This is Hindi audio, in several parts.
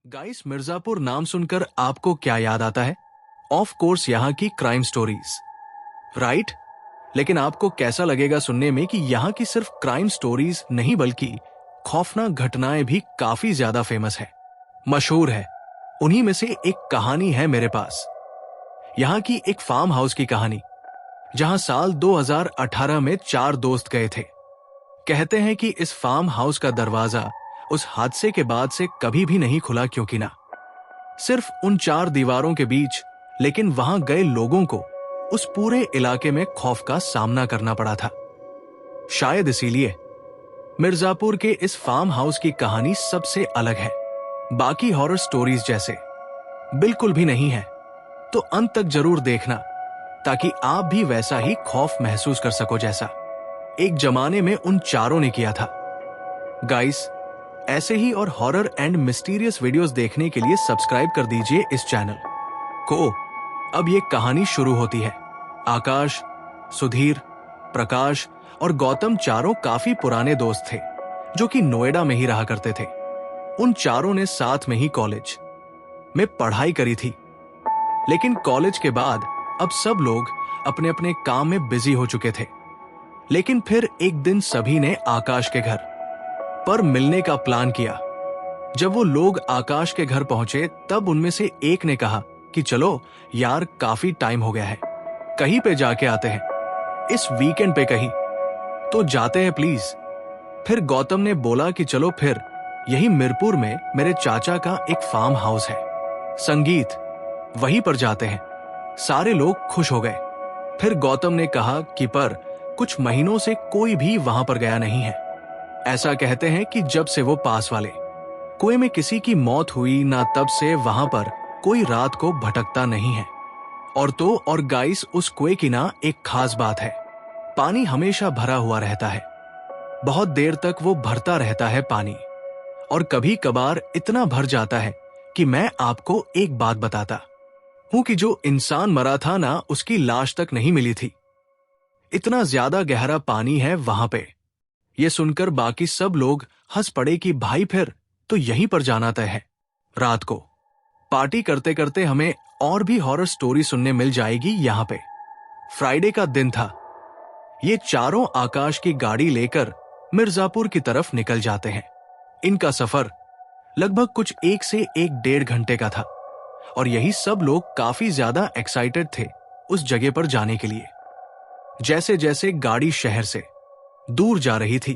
गाइस, मिर्जापुर नाम सुनकर आपको क्या याद आता है? ऑफ कोर्स यहाँ की क्राइम स्टोरीज, राइट? लेकिन आपको कैसा लगेगा सुनने में कि यहाँ की सिर्फ क्राइम स्टोरीज नहीं बल्कि खौफनाक घटनाएं भी काफी ज्यादा फेमस है, मशहूर है। उन्हीं में से एक कहानी है मेरे पास, यहाँ की एक फार्म हाउस की कहानी, जहां साल 2018 में 4 दोस्त गए थे। कहते हैं कि इस फार्म हाउस का दरवाजा उस हादसे के बाद से कभी भी नहीं खुला, क्योंकि ना सिर्फ उन 4 दीवारों के बीच, लेकिन वहां गए लोगों को उस पूरे इलाके में खौफ का सामना करना पड़ा था। शायद इसीलिए मिर्जापुर के इस फार्म हाउस की कहानी सबसे अलग है, बाकी हॉरर स्टोरीज जैसे बिल्कुल भी नहीं है। तो अंत तक जरूर देखना, ताकि आप भी वैसा ही खौफ महसूस कर सको जैसा एक जमाने में उन 4 ने किया था। गाइस, ऐसे ही और हॉरर एंड मिस्टीरियस वीडियोस देखने के लिए सब्सक्राइब कर दीजिए इस चैनल को। अब ये कहानी शुरू होती है। आकाश, सुधीर, प्रकाश और गौतम 4 काफी पुराने दोस्त थे, जो कि नोएडा में ही रहा करते थे। उन 4 ने साथ में ही कॉलेज में पढ़ाई करी थी, लेकिन कॉलेज के बाद अब सब लोग अपने अपने काम में बिजी हो चुके थे। लेकिन फिर एक दिन सभी ने आकाश के घर पर मिलने का प्लान किया। जब वो लोग आकाश के घर पहुंचे, तब उनमें से एक ने कहा कि चलो यार, काफी टाइम हो गया है, कहीं पे जाके आते हैं, इस वीकेंड पे कहीं तो जाते हैं प्लीज। फिर गौतम ने बोला कि चलो फिर यही मिरपुर में मेरे चाचा का एक फार्म हाउस है, संगीत, वहीं पर जाते हैं। सारे लोग खुश हो गए। फिर गौतम ने कहा कि पर कुछ महीनों से कोई भी वहां पर गया नहीं है। ऐसा कहते हैं कि जब से वो पास वाले कुएं में किसी की मौत हुई ना, तब से वहां पर कोई रात को भटकता नहीं है। और तो और गाइस, उस कुएं की ना एक खास बात है, पानी हमेशा भरा हुआ रहता है। बहुत देर तक वो भरता रहता है पानी, और कभी कभार इतना भर जाता है कि मैं आपको एक बात बताता हूं कि जो इंसान मरा था ना, उसकी लाश तक नहीं मिली थी। इतना ज्यादा गहरा पानी है वहां पे। ये सुनकर बाकी सब लोग हंस पड़े कि भाई फिर तो यहीं पर जाना तय है। रात को पार्टी करते करते हमें और भी हॉरर स्टोरी सुनने मिल जाएगी यहाँ पे। फ्राइडे का दिन था। ये 4 आकाश की गाड़ी लेकर मिर्जापुर की तरफ निकल जाते हैं। इनका सफर लगभग कुछ 1 से 1.5 घंटे का था, और यही सब लोग काफी ज्यादा एक्साइटेड थे उस जगह पर जाने के लिए। जैसे जैसे गाड़ी शहर से दूर जा रही थी,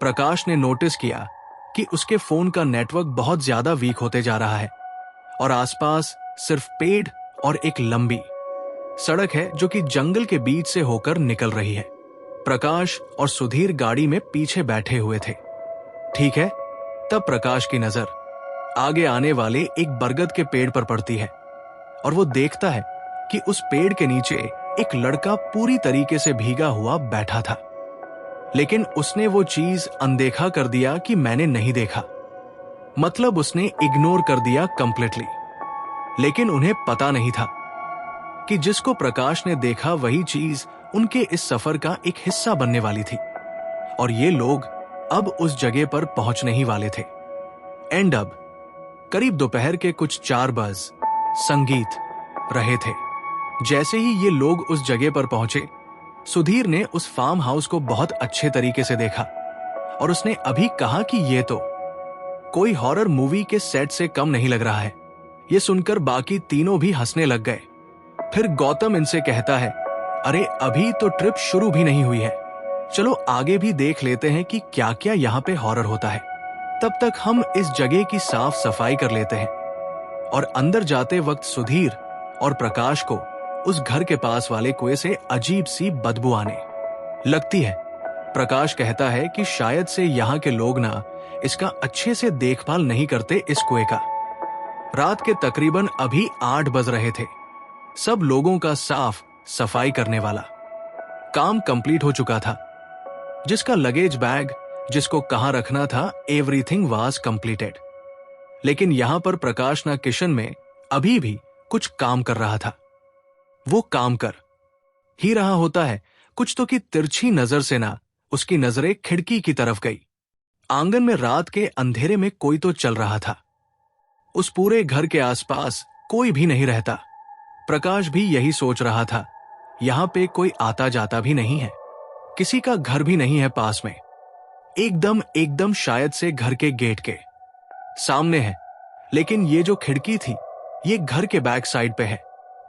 प्रकाश ने नोटिस किया कि उसके फोन का नेटवर्क बहुत ज्यादा वीक होते जा रहा है, और आसपास सिर्फ पेड़ और एक लंबी सड़क है जो कि जंगल के बीच से होकर निकल रही है। प्रकाश और सुधीर गाड़ी में पीछे बैठे हुए थे। ठीक है, तब प्रकाश की नजर आगे आने वाले एक बरगद के पेड़ पर पड़ती है, और वो देखता है कि उस पेड़ के नीचे एक लड़का पूरी तरीके से भीगा हुआ बैठा था। लेकिन उसने वो चीज अनदेखा कर दिया कि मैंने नहीं देखा, मतलब उसने इग्नोर कर दिया कंप्लीटली। लेकिन उन्हें पता नहीं था कि जिसको प्रकाश ने देखा वही चीज उनके इस सफर का एक हिस्सा बनने वाली थी, और ये लोग अब उस जगह पर पहुंचने ही वाले थे। एंड अब करीब दोपहर के कुछ 4 बज संगीत रहे थे। जैसे ही ये लोग उस जगह पर पहुंचे, सुधीर ने उस फार्म हाउस को बहुत अच्छे तरीके से देखा, और उसने अभी कहा कि ये तो कोई हॉरर मूवी के सेट से कम नहीं लग रहा है। ये सुनकर बाकी तीनों भी हंसने लग गए। फिर गौतम इनसे कहता है, अरे अभी तो ट्रिप शुरू भी नहीं हुई है, चलो आगे भी देख लेते हैं कि क्या क्या यहाँ पे हॉरर होता है। तब तक हम इस जगह की साफ सफाई कर लेते हैं। और अंदर जाते वक्त सुधीर और प्रकाश को उस घर के पास वाले कुएं से अजीब सी बदबू आने लगती है। प्रकाश कहता है कि शायद से यहाँ के लोग ना इसका अच्छे से देखभाल नहीं करते इस कुएं का। रात के तकरीबन अभी 8 बज रहे थे। सब लोगों का साफ सफाई करने वाला काम कंप्लीट हो चुका था। जिसका लगेज बैग जिसको कहां रखना था, एवरीथिंग वाज कंप्लीटेड। लेकिन यहां पर प्रकाश ना किचन में अभी भी कुछ काम कर रहा था। वो काम कर ही रहा होता है कुछ तो कि तिरछी नजर से ना उसकी नजरें खिड़की की तरफ गई। आंगन में रात के अंधेरे में कोई तो चल रहा था। उस पूरे घर के आसपास कोई भी नहीं रहता। प्रकाश भी यही सोच रहा था। यहां पे कोई आता जाता भी नहीं है, किसी का घर भी नहीं है पास में। एकदम एकदम शायद से घर के गेट के सामने है, लेकिन ये जो खिड़की थी ये घर के बैक साइड पे है।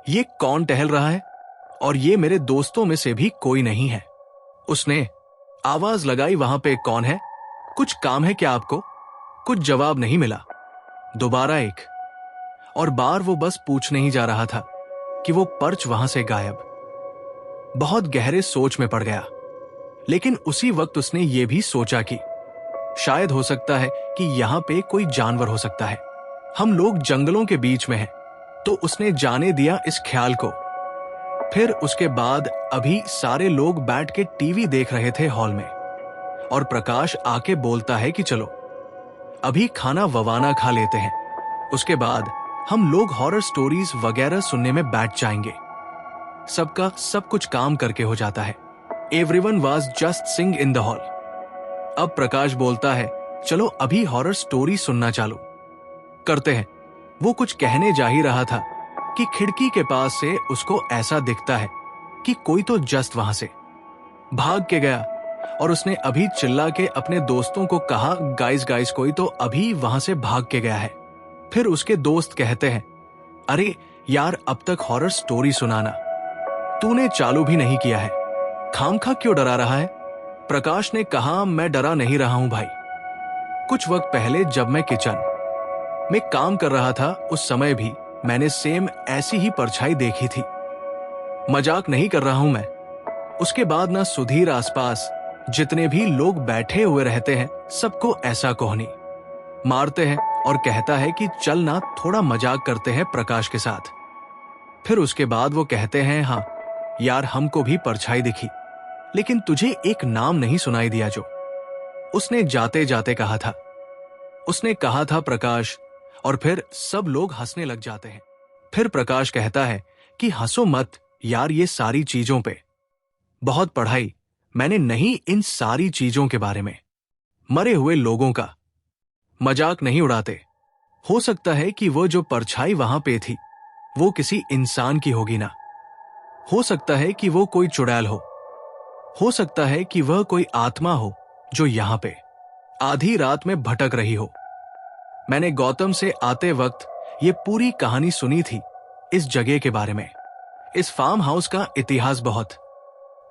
ये कौन टहल रहा है? और ये मेरे दोस्तों में से भी कोई नहीं है। उसने आवाज लगाई, वहां पे कौन है? कुछ काम है क्या आपको? कुछ जवाब नहीं मिला। दोबारा एक और बार वो बस पूछने ही जा रहा था कि वो पर्च वहां से गायब। बहुत गहरे सोच में पड़ गया, लेकिन उसी वक्त उसने ये भी सोचा कि शायद हो सकता है कि यहां पे कोई जानवर हो सकता है। हम लोग जंगलों के बीच में हैं, तो उसने जाने दिया इस ख्याल को। फिर उसके बाद अभी सारे लोग बैठ के टीवी देख रहे थे हॉल में, और प्रकाश आके बोलता है कि चलो अभी खाना ववाना खा लेते हैं, उसके बाद हम लोग हॉरर स्टोरीज वगैरह सुनने में बैठ जाएंगे। सबका सब कुछ काम करके हो जाता है। Everyone was just sing in the hall. अब प्रकाश बोलता है चलो अभी हॉरर स्टोरी सुनना चालू करते हैं। वो कुछ कहने जा ही रहा था कि खिड़की के पास से उसको ऐसा दिखता है कि कोई तो जस्ट वहां से भाग के गया, और उसने अभी चिल्ला के अपने दोस्तों को कहा गाइस गाइस कोई तो अभी वहां से भाग के गया है। फिर उसके दोस्त कहते हैं अरे यार अब तक हॉरर स्टोरी सुनाना, तूने चालू भी नहीं किया है, खामखा क्यों डरा रहा है? प्रकाश ने कहा मैं डरा नहीं रहा हूं भाई। कुछ वक्त पहले जब मैं किचन में काम कर रहा था, उस समय भी मैंने सेम ऐसी ही परछाई देखी थी। मजाक नहीं कर रहा हूं मैं। उसके बाद ना सुधीर आसपास जितने भी लोग बैठे हुए रहते हैं सबको ऐसा कोहनी मारते हैं और कहता है कि चल ना थोड़ा मजाक करते हैं प्रकाश के साथ। फिर उसके बाद वो कहते हैं हाँ यार हमको भी परछाई दिखी, लेकिन तुझे एक नाम नहीं सुनाई दिया जो उसने जाते जाते कहा था। उसने कहा था प्रकाश, और फिर सब लोग हंसने लग जाते हैं। फिर प्रकाश कहता है कि हंसो मत यार, ये सारी चीजों पे बहुत पढ़ाई मैंने नहीं, इन सारी चीजों के बारे में, मरे हुए लोगों का मजाक नहीं उड़ाते। हो सकता है कि वो जो परछाई वहां पे थी वो किसी इंसान की होगी ना, हो सकता है कि वो कोई चुड़ैल हो सकता है कि वह कोई आत्मा हो जो यहां पे आधी रात में भटक रही हो। मैंने गौतम से आते वक्त ये पूरी कहानी सुनी थी इस जगह के बारे में। इस फार्म हाउस का इतिहास बहुत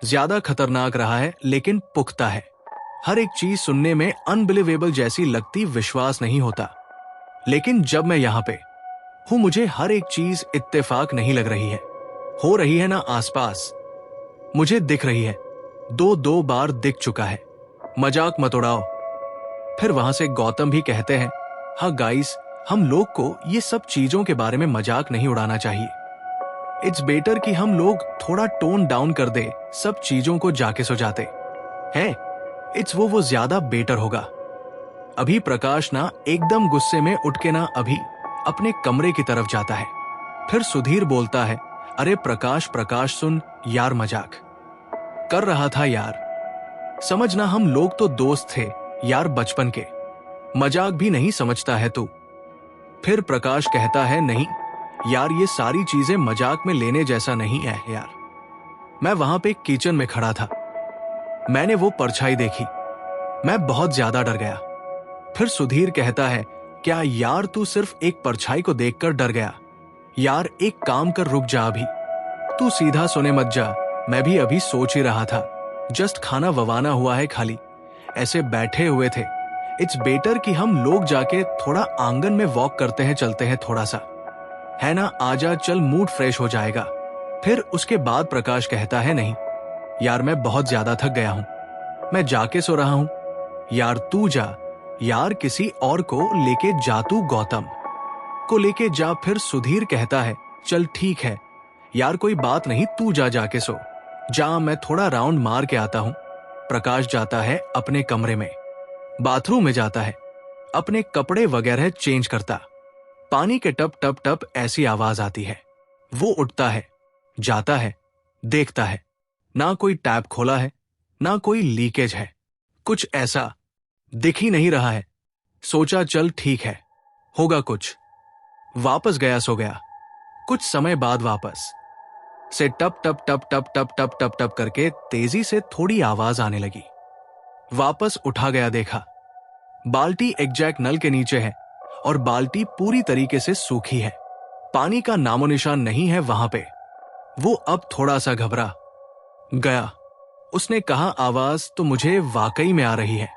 ज्यादा खतरनाक रहा है, लेकिन पुख्ता है। हर एक चीज सुनने में अनबिलीवेबल जैसी लगती, विश्वास नहीं होता, लेकिन जब मैं यहां पे हूं मुझे हर एक चीज इत्तेफाक नहीं लग रही है। हो रही है ना आसपास, मुझे दिख रही है, दो बार दिख चुका है, मजाक मत उड़ाओ। फिर वहां से गौतम भी कहते हैं हाँ गाइस, हम लोग को ये सब चीजों के बारे में मजाक नहीं उड़ाना चाहिए। इट्स बेटर कि हम लोग थोड़ा टोन डाउन कर दे, सब चीजों को जाके सो जाते हैं। इट्स वो ज्यादा बेटर होगा। अभी प्रकाश ना एकदम गुस्से में उठ के ना अभी अपने कमरे की तरफ जाता है। फिर सुधीर बोलता है अरे प्रकाश सुन यार, मजाक कर रहा था यार, समझना हम लोग तो दोस्त थे यार बचपन के, मजाक भी नहीं समझता है तू। फिर प्रकाश कहता है नहीं यार, ये सारी चीजें मजाक में लेने जैसा नहीं है यार। मैं वहां पे किचन में खड़ा था, मैंने वो परछाई देखी, मैं बहुत ज्यादा डर गया। फिर सुधीर कहता है क्या यार तू सिर्फ एक परछाई को देखकर डर गया? यार एक काम कर, रुक जा अभी, तू सीधा सोने मत जा। मैं भी अभी सोच ही रहा था, जस्ट खाना ववाना हुआ है, खाली ऐसे बैठे हुए थे। इट्स बेटर कि हम लोग जाके थोड़ा आंगन में वॉक करते हैं, चलते हैं थोड़ा सा, है ना? आजा चल, मूड फ्रेश हो जाएगा। फिर उसके बाद प्रकाश कहता है नहीं यार, मैं बहुत ज्यादा थक गया हूं, मैं जाके सो रहा हूं। यार तू जा यार, किसी और को लेके जा, तू गौतम को लेके जा। फिर सुधीर कहता है चल ठीक है यार, कोई बात नहीं, तू जाके सो जा, मैं थोड़ा राउंड मार के आता हूं। प्रकाश जाता है अपने कमरे में, बाथरूम में जाता है, अपने कपड़े वगैरह चेंज करता। पानी के टप टप टप ऐसी आवाज आती है। वो उठता है, जाता है, देखता है, ना कोई टैप खोला है, ना कोई लीकेज है, कुछ ऐसा दिख ही नहीं रहा है। सोचा चल ठीक है, होगा कुछ, वापस गया सो गया। कुछ समय बाद वापस से टप टप टप टप टप टप टप टप करके तेजी से थोड़ी आवाज आने लगी। वापस उठा गया, देखा बाल्टी एग्जैक्ट नल के नीचे है और बाल्टी पूरी तरीके से सूखी है। पानी का नामो निशान नहीं है वहां पे। वो अब थोड़ा सा घबरा गया। उसने कहा, आवाज तो मुझे वाकई में आ रही है।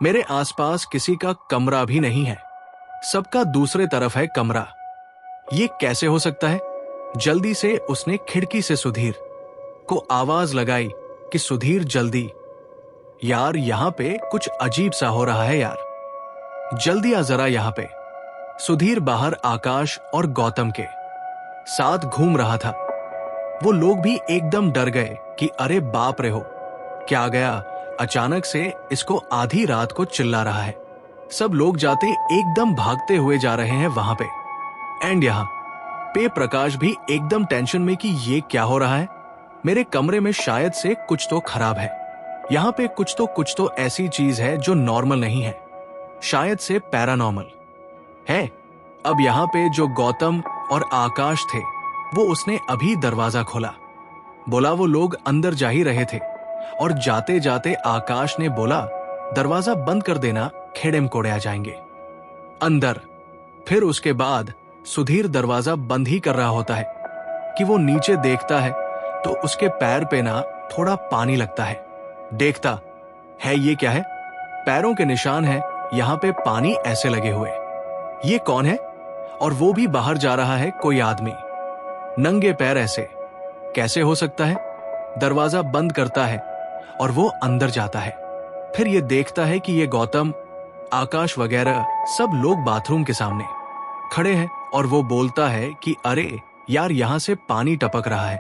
मेरे आसपास किसी का कमरा भी नहीं है, सबका दूसरे तरफ है कमरा। ये कैसे हो सकता है? जल्दी से उसने खिड़की से सुधीर को आवाज लगाई कि सुधीर जल्दी, यार यहां पे कुछ अजीब सा हो रहा है यार, जल्दी आ जरा यहां पे। सुधीर बाहर आकाश और गौतम के साथ घूम रहा था। वो लोग भी एकदम डर गए कि अरे बाप रे हो, क्या गया? अचानक से इसको आधी रात को चिल्ला रहा है। सब लोग जाते एकदम भागते हुए जा रहे हैं वहां पे। एंड यहाँ पे प्रकाश भी एकदम टेंशन में कि ये क्या हो रहा है। मेरे कमरे में शायद से कुछ तो खराब है। यहाँ पे कुछ तो ऐसी चीज है जो नॉर्मल नहीं है, शायद से पैरानॉर्मल है। अब यहाँ पे जो गौतम और आकाश थे, वो उसने अभी दरवाजा खोला। बोला वो लोग अंदर जा ही रहे थे और जाते जाते आकाश ने बोला, दरवाजा बंद कर देना, खेड़ेम कोड़े आ जाएंगे अंदर। फिर उसके बाद सुधीर दरवाजा बंद ही कर रहा होता है कि वो नीचे देखता है तो उसके पैर पे ना थोड़ा पानी लगता है। देखता है ये क्या है, पैरों के निशान है यहाँ पे, पानी ऐसे लगे हुए। ये कौन है? और वो भी बाहर जा रहा है कोई आदमी, नंगे पैर ऐसे कैसे हो सकता है? दरवाजा बंद करता है और वो अंदर जाता है। फिर ये देखता है कि ये गौतम, आकाश वगैरह सब लोग बाथरूम के सामने खड़े हैं और वो बोलता है कि अरे यार यहां से पानी टपक रहा है,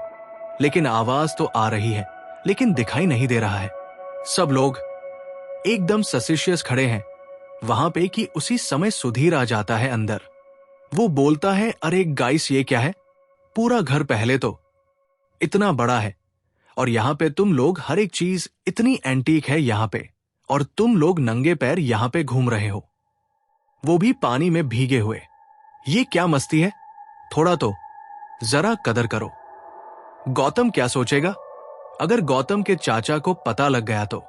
लेकिन आवाज तो आ रही है लेकिन दिखाई नहीं दे रहा है। सब लोग एकदम सस्पिशियस खड़े हैं वहां पे कि उसी समय सुधीर आ जाता है अंदर। वो बोलता है, अरे गाइस ये क्या है? पूरा घर पहले तो इतना बड़ा है और यहाँ पे तुम लोग, हर एक चीज इतनी एंटीक है यहाँ पे, और तुम लोग नंगे पैर यहाँ पे घूम रहे हो, वो भी पानी में भीगे हुए। ये क्या मस्ती है? थोड़ा तो जरा कदर करो। गौतम क्या सोचेगा अगर गौतम के चाचा को पता लग गया तो?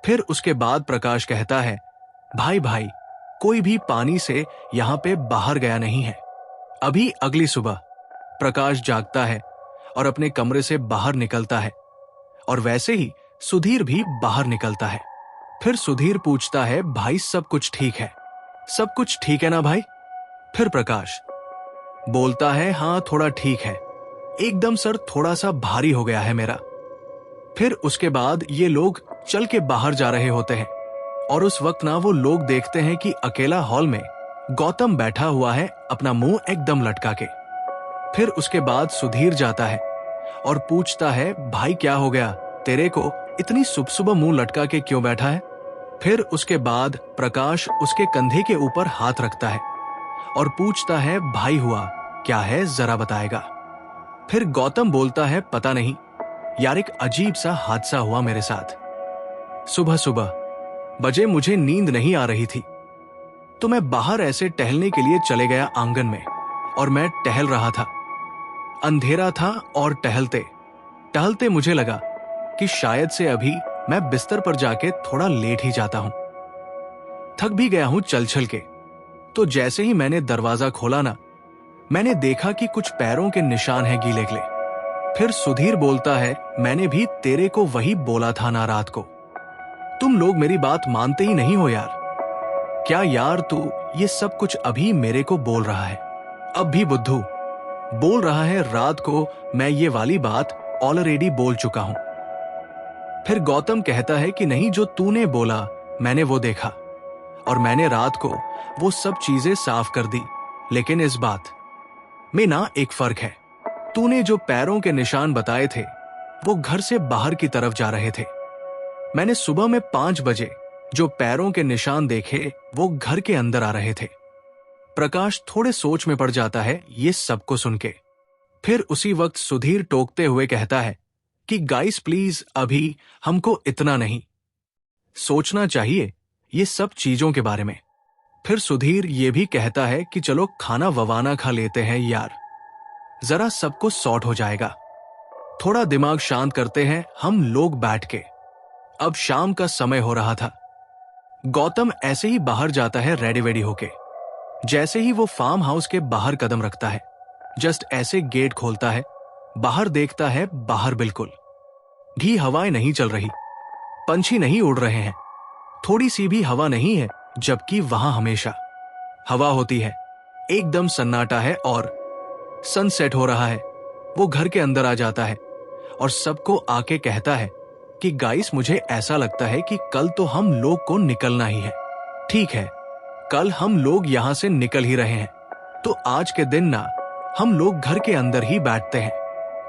फिर उसके बाद प्रकाश कहता है, भाई भाई कोई भी पानी से यहाँ पे बाहर गया नहीं है। अभी अगली सुबह प्रकाश जागता है और अपने कमरे से बाहर निकलता है और वैसे ही सुधीर भी बाहर निकलता है। फिर सुधीर पूछता है, भाई सब कुछ ठीक है? सब कुछ ठीक है ना भाई? फिर प्रकाश बोलता है, हाँ थोड़ा ठीक है, एकदम सर थोड़ा सा भारी हो गया है मेरा। फिर उसके बाद ये लोग चल के बाहर जा रहे होते हैं और उस वक्त ना वो लोग देखते हैं कि अकेला हॉल में गौतम बैठा हुआ है अपना मुंह एकदम लटका के। फिर उसके बाद सुधीर जाता है और पूछता है, भाई क्या हो गया तेरे को, इतनी सुबह सुबह मुंह लटका के क्यों बैठा है? फिर उसके बाद प्रकाश उसके कंधे के ऊपर हाथ रखता है और पूछता है, भाई हुआ क्या है जरा बताएगा? फिर गौतम बोलता है, पता नहीं यार, एक अजीब सा हादसा हुआ मेरे साथ। सुबह सुबह बजे मुझे नींद नहीं आ रही थी तो मैं बाहर ऐसे टहलने के लिए चले गया आंगन में और मैं टहल रहा था। अंधेरा था और टहलते टहलते मुझे लगा कि शायद से अभी मैं बिस्तर पर जाके थोड़ा लेट ही जाता हूं। थक भी गया हूं चल चल के। तो जैसे ही मैंने दरवाजा खोला ना, मैंने देखा कि कुछ पैरों के निशान हैं गीले गीले। फिर सुधीर बोलता है, मैंने भी तेरे को वही बोला था ना रात को, तुम लोग मेरी बात मानते ही नहीं हो यार। क्या यार तू ये सब कुछ अभी मेरे को बोल रहा है? अब भी बुद्धू बोल रहा है, रात को मैं ये वाली बात ऑलरेडी बोल चुका हूं। फिर गौतम कहता है कि नहीं, जो तूने बोला मैंने वो देखा और मैंने रात को वो सब चीजें साफ कर दी, लेकिन इस बात में ना एक फर्क है। तूने जो पैरों के निशान बताए थे वो घर से बाहर की तरफ जा रहे थे। मैंने सुबह में 5 बजे जो पैरों के निशान देखे वो घर के अंदर आ रहे थे। प्रकाश थोड़े सोच में पड़ जाता है ये सबको सुन के। फिर उसी वक्त सुधीर टोकते हुए कहता है कि गाइस प्लीज, अभी हमको इतना नहीं सोचना चाहिए ये सब चीजों के बारे में। फिर सुधीर ये भी कहता है कि चलो खाना ववाना खा लेते हैं यार, जरा सब कुछ सॉर्ट हो जाएगा। थोड़ा दिमाग शांत करते हैं हम लोग बैठ के। अब शाम का समय हो रहा था। गौतम ऐसे ही बाहर जाता है रेडी वेडी होके। जैसे ही वो फार्म हाउस के बाहर कदम रखता है, जस्ट ऐसे गेट खोलता है, बाहर देखता है, बाहर बिल्कुल भी हवाएं नहीं चल रही, पंछी नहीं उड़ रहे हैं, थोड़ी सी भी हवा नहीं है, जबकि वहां हमेशा हवा होती है। एकदम सन्नाटा है और सनसेट हो रहा है। वो घर के अंदर आ जाता है और सबको आके कहता है कि गाइस, मुझे ऐसा लगता है कि कल तो हम लोग को निकलना ही है। ठीक है, कल हम लोग यहां से निकल ही रहे हैं, तो आज के दिन ना हम लोग घर के अंदर ही बैठते हैं,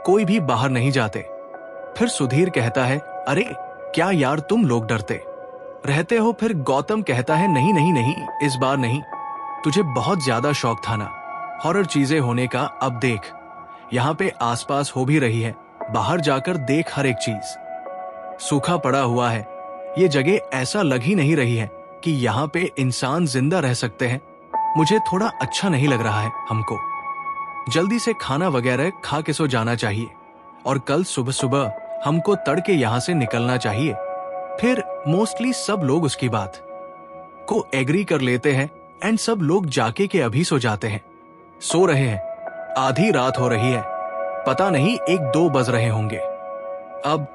कोई भी बाहर नहीं जाते। फिर सुधीर कहता है, अरे क्या यार तुम लोग डरते रहते हो? फिर गौतम कहता है, नहीं नहीं नहीं, इस बार नहीं, तुझे बहुत ज्यादा शौक था ना हॉरर चीजें होने का। अब देख, यहाँ पे आसपास हो भी रही है, बाहर जाकर देख, हर एक चीज सूखा पड़ा हुआ है। ये जगह ऐसा लग ही नहीं रही है कि यहाँ पे इंसान जिंदा रह सकते हैं। मुझे थोड़ा अच्छा नहीं लग रहा है, हमको जल्दी से खाना वगैरह खा के सो जाना चाहिए और कल सुबह सुबह हमको तड़के यहाँ से निकलना चाहिए। फिर मोस्टली सब लोग उसकी बात को एग्री कर लेते हैं एंड सब लोग जाके के अभी सो जाते हैं, सो रहे हैं। आधी रात हो रही है, पता नहीं 1-2 बज रहे होंगे। अब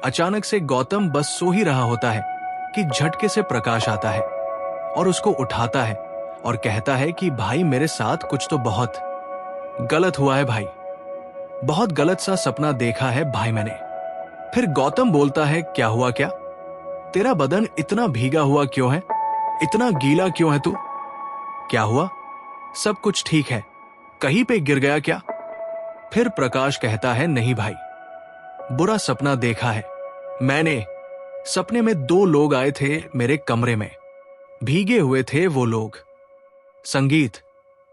अचानक से गौतम बस सो ही रहा होता है कि झटके से प्रकाश आता है और उसको उठाता है और कहता है कि भाई, मेरे साथ कुछ तो बहुत गलत हुआ है भाई, बहुत गलत सा सपना देखा है भाई मैंने। फिर गौतम बोलता है, क्या हुआ? क्या तेरा बदन इतना भीगा हुआ क्यों है? इतना गीला क्यों है तू? क्या हुआ? सब कुछ ठीक है? कहीं पे गिर गया क्या? फिर प्रकाश कहता है, नहीं भाई, बुरा सपना देखा है मैंने। सपने में 2 लोग आए थे मेरे कमरे में, भीगे हुए थे वो लोग। संगीत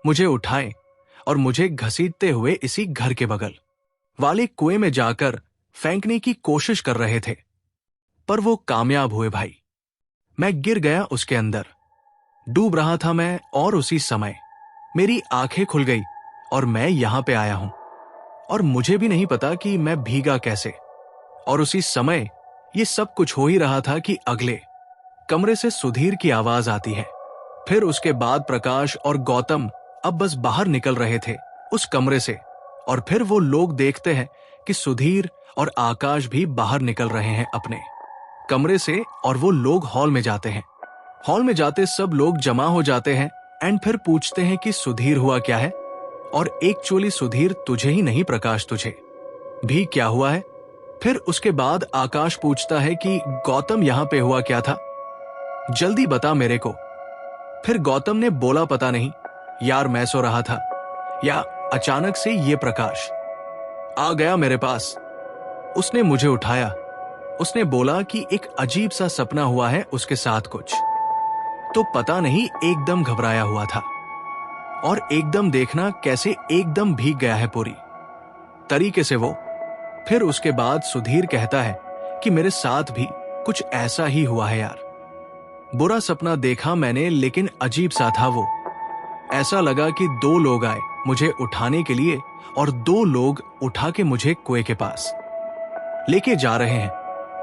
मुझे उठाए और मुझे घसीटते हुए इसी घर के बगल वाले कुएं में जाकर फेंकने की कोशिश कर रहे थे, पर वो कामयाब हुए भाई। मैं गिर गया उसके अंदर, डूब रहा था मैं, और उसी समय मेरी आंखें खुल गई और मैं यहां पे आया हूं और मुझे भी नहीं पता कि मैं भीगा कैसे। और उसी समय ये सब कुछ हो ही रहा था कि अगले कमरे से सुधीर की आवाज आती है। फिर उसके बाद प्रकाश और गौतम अब बस बाहर निकल रहे थे उस कमरे से, और फिर वो लोग देखते हैं कि सुधीर और आकाश भी बाहर निकल रहे हैं अपने कमरे से, और वो लोग हॉल में जाते हैं। हॉल में जाते सब लोग जमा हो जाते हैं एंड फिर पूछते हैं कि सुधीर हुआ क्या है? और एक्चुअली सुधीर तुझे ही नहीं प्रकाश, तुझे भी क्या हुआ है? फिर उसके बाद आकाश पूछता है कि गौतम यहां पे हुआ क्या था, जल्दी बता मेरे को। फिर गौतम ने बोला, पता नहीं यार, मैं सो रहा था या अचानक से ये प्रकाश आ गया मेरे पास, उसने मुझे उठाया। उसने बोला कि एक अजीब सा सपना हुआ है उसके साथ कुछ, तो पता नहीं, एकदम घबराया हुआ था और एकदम देखना कैसे एकदम भीग गया है पूरी तरीके से वो। फिर उसके बाद सुधीर कहता है कि मेरे साथ भी कुछ ऐसा ही हुआ है यार, बुरा सपना देखा मैंने, लेकिन अजीब सा था वो। ऐसा लगा कि 2 लोग आए मुझे उठाने के लिए और 2 लोग उठा के मुझे कुएं के पास लेके जा रहे हैं,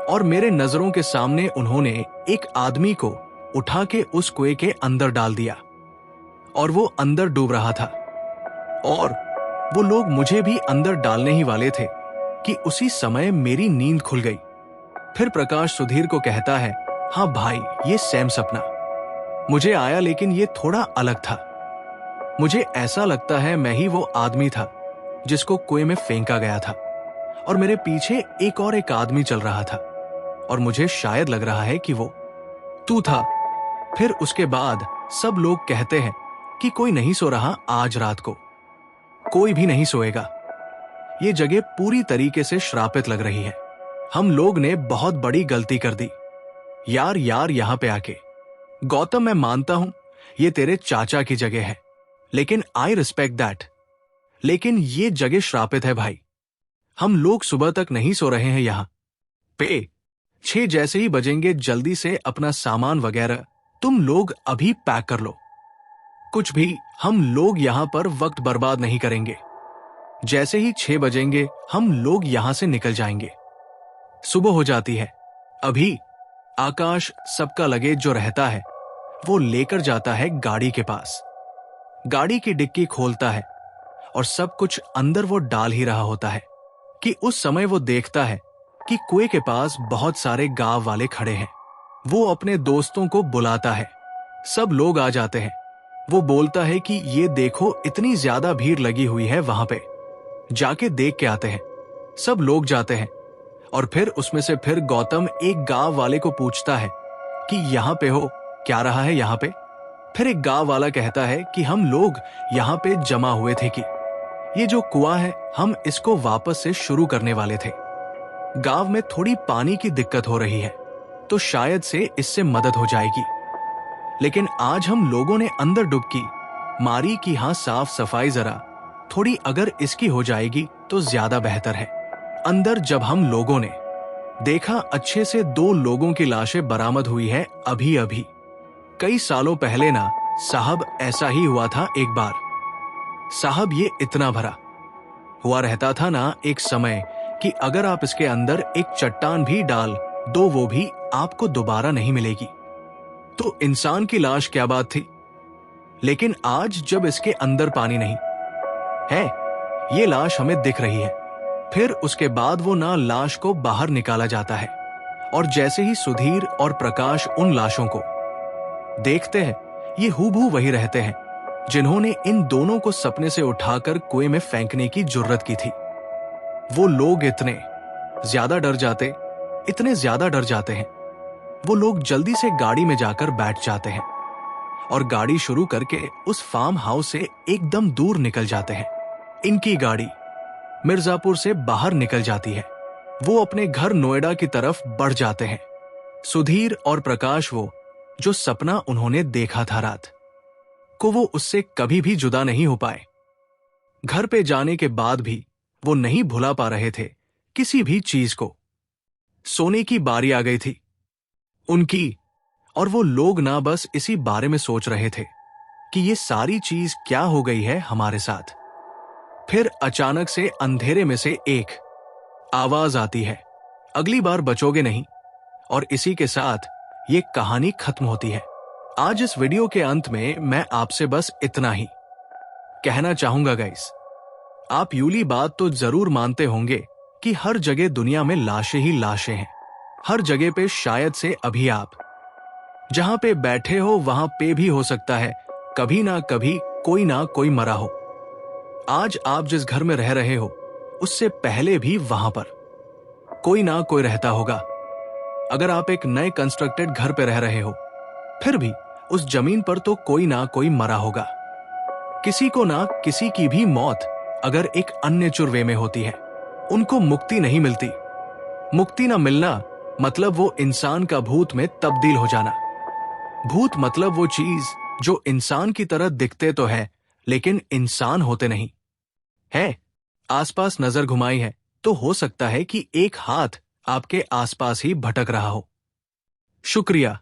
और मेरे नजरों के सामने उन्होंने एक आदमी को उठा के उस कुएं के अंदर डाल दिया और वो अंदर डूब रहा था, और वो लोग मुझे भी अंदर डालने ही वाले थे कि उसी समय मेरी नींद खुल गई। फिर प्रकाश सुधीर को कहता है, हाँ भाई, ये सेम सपना मुझे आया, लेकिन ये थोड़ा अलग था। मुझे ऐसा लगता है मैं ही वो आदमी था जिसको कुएं में फेंका गया था, और मेरे पीछे एक आदमी चल रहा था, और मुझे शायद लग रहा है कि वो तू था। फिर उसके बाद सब लोग कहते हैं कि कोई नहीं सो रहा आज रात को, कोई भी नहीं सोएगा। ये जगह पूरी तरीके से श्रापित लग रही है। हम लोग ने बहुत बड़ी गलती कर दी यार यहां पे आके। गौतम, मैं मानता हूं ये तेरे चाचा की जगह है, लेकिन आई रिस्पेक्ट दैट, लेकिन ये जगह श्रापित है भाई। हम लोग सुबह तक नहीं सो रहे हैं यहाँ पे। 6 जैसे ही बजेंगे, जल्दी से अपना सामान वगैरह तुम लोग अभी पैक कर लो। कुछ भी, हम लोग यहां पर वक्त बर्बाद नहीं करेंगे। जैसे ही 6 बजेंगे हम लोग यहां से निकल जाएंगे। सुबह हो जाती है। अभी आकाश सबका लगेज जो रहता है वो लेकर जाता है गाड़ी के पास। गाड़ी की डिक्की खोलता है और सब कुछ अंदर वो डाल ही रहा होता है कि उस समय वो देखता है कि कुएं के पास बहुत सारे गांव वाले खड़े हैं। वो अपने दोस्तों को बुलाता है। सब लोग आ जाते हैं। वो बोलता है कि ये देखो, इतनी ज्यादा भीड़ लगी हुई है वहां पे, जाके देख के आते हैं। सब लोग जाते हैं और फिर उसमें से फिर गौतम एक गांव वाले को पूछता है कि यहाँ पे हो, क्या रहा है यहाँ पे? फिर एक गांव वाला कहता है कि हम लोग यहाँ पे जमा हुए थे कि ये जो कुआं है हम इसको वापस से शुरू करने वाले थे। गांव में थोड़ी पानी की दिक्कत हो रही है तो शायद से इससे मदद हो जाएगी। लेकिन आज हम लोगों ने अंदर डुबकी मारी कि हाँ, साफ सफाई जरा थोड़ी अगर इसकी हो जाएगी तो ज्यादा बेहतर है। अंदर जब हम लोगों ने देखा, अच्छे से 2 लोगों की लाशें बरामद हुई है अभी अभी। कई सालों पहले ना साहब ऐसा ही हुआ था एक बार। साहब ये इतना भरा हुआ रहता था ना एक समय कि अगर आप इसके अंदर एक चट्टान भी डाल दो वो भी आपको दोबारा नहीं मिलेगी। तो इंसान की लाश क्या बात थी। लेकिन आज जब इसके अंदर पानी नहीं है, ये लाश हमें दिख रही है। फिर उसके बाद वो ना लाश को बाहर निकाला जाता है और जैसे ही सुधीर और प्रकाश उन लाशों को देखते हैं, ये हूबहू वही रहते हैं जिन्होंने इन दोनों को सपने से उठाकर कुएं में फेंकने की जुर्रत की थी। वो लोग इतने ज्यादा डर जाते हैं, वो लोग जल्दी से गाड़ी में जाकर बैठ जाते हैं और गाड़ी शुरू करके उस फार्म हाउस से एकदम दूर निकल जाते हैं। इनकी गाड़ी मिर्जापुर से बाहर निकल जाती है। वो अपने घर नोएडा की तरफ बढ़ जाते हैं। सुधीर और प्रकाश, वो जो सपना उन्होंने देखा था रात को, वो उससे कभी भी जुदा नहीं हो पाए। घर पे जाने के बाद भी वो नहीं भुला पा रहे थे किसी भी चीज को। सोने की बारी आ गई थी उनकी, और वो लोग ना बस इसी बारे में सोच रहे थे कि ये सारी चीज क्या हो गई है हमारे साथ। फिर अचानक से अंधेरे में से एक आवाज आती है, अगली बार बचोगे नहीं। और इसी के साथ ये कहानी खत्म होती है। आज इस वीडियो के अंत में मैं आपसे बस इतना ही कहना चाहूंगा गाइस, आप यूली बात तो जरूर मानते होंगे कि हर जगह दुनिया में लाशें ही लाशें हैं। हर जगह पे शायद से अभी आप जहां पे बैठे हो वहां पे भी हो सकता है कभी ना कभी कोई ना कोई मरा हो। आज आप जिस घर में रह रहे हो उससे पहले भी वहां पर कोई ना कोई रहता होगा। अगर आप एक नए कंस्ट्रक्टेड घर पे रह रहे हो, फिर भी उस जमीन पर तो कोई ना कोई मरा होगा। किसी को ना किसी की भी मौत अगर एक अन्य वे में होती है, उनको मुक्ति नहीं मिलती। मुक्ति ना मिलना मतलब वो इंसान का भूत में तब्दील हो जाना। भूत मतलब वो चीज जो इंसान की तरह दिखते तो है लेकिन इंसान होते नहीं है। आसपास नजर घुमाई है तो हो सकता है कि एक हाथ आपके आसपास ही भटक रहा हो। शुक्रिया।